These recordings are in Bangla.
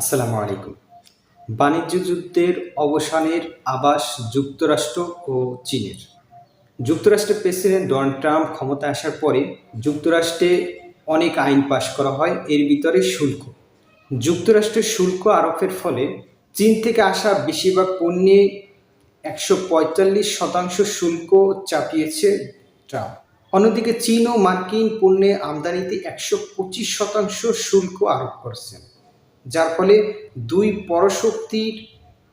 আসসালামু আলাইকুম। বাণিজ্য যুদ্ধের অবসানের আভাস যুক্তরাষ্ট্র ও চীনের। যুক্তরাষ্ট্রের প্রেসিডেন্ট ডোনাল্ড ট্রাম্প ক্ষমতায় আসার পরে যুক্তরাষ্ট্রে অনেক আইন পাশ করা হয়, এর ভিতরে শুল্ক। যুক্তরাষ্ট্রের শুল্ক আরোপের ফলে চীন থেকে আসা বেশিরভাগ পণ্যে ১৪৫% শুল্ক চাপিয়েছে ট্রাম্প। অন্যদিকে চীন ও মার্কিন পণ্যে আমদানিতে ১২৫% শুল্ক আরোপ করছেন, যার ফলে দুই পরাশক্তির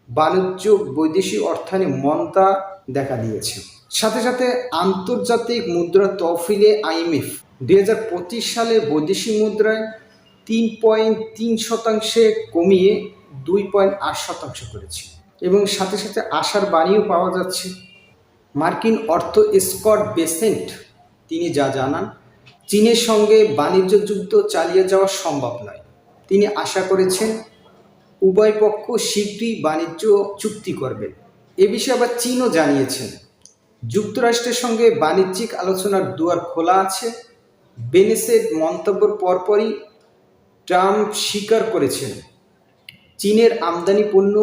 বাণিজ্য বৈদেশিক অর্থায়নে মন্দা দেখা দিয়েছে। সাথে সাথে আন্তর্জাতিক মুদ্রা তহবিলে IMF ২০২৫ সালে বৈদেশিক মুদ্রায় ৩.৩% কমিয়ে ২.৮% করেছে এবং সাথে সাথে আশার বাণীও পাওয়া যাচ্ছে। মার্কিন অর্থ স্কট বেসেন্ট তিনি যা জানান, চীনের সঙ্গে বাণিজ্য যুদ্ধ চালিয়ে যাওয়া সম্ভব নয়। তিনি আশা করেছেন উভয় পক্ষ শীঘ্রই বাণিজ্য চুক্তি করবে। এ বিষয়ে আবার চীনও জানিয়েছেন যুক্তরাষ্ট্রের সঙ্গে বাণিজ্যিক আলোচনার দুয়ার খোলা আছে। বেনেসের মন্তব্যের পরপরই ট্রাম্প স্বীকার করেছেন চীনের আমদানি পণ্য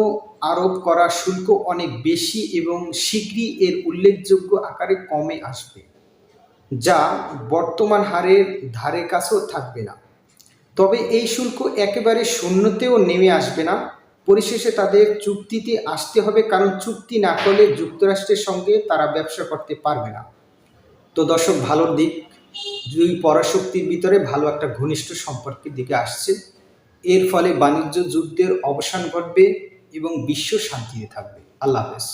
আরোপ করা শুল্ক অনেক বেশি এবং শীঘ্রই এর উল্লেখযোগ্য আকারে কমে আসবে, যা বর্তমান হারের ধারে কাছেও থাকবে না। তবে এই শুল্ক একেবারে শূন্যতেও নেমে আসবে না। পরিশেষে তাদের চুক্তিতে আসতে হবে, কারণ চুক্তি না করলে যুক্তরাষ্ট্রের সঙ্গে তারা ব্যবসা করতে পারবে না। তো দর্শক, ভালোর দিক, দুই পরাশক্তির ভিতরে ভালো একটা ঘনিষ্ঠ সম্পর্কের দিকে আসছে। এর ফলে বাণিজ্য যুদ্ধের অবসান ঘটবে এবং বিশ্ব শান্তিতে থাকবে। আল্লাহ হাফেজ।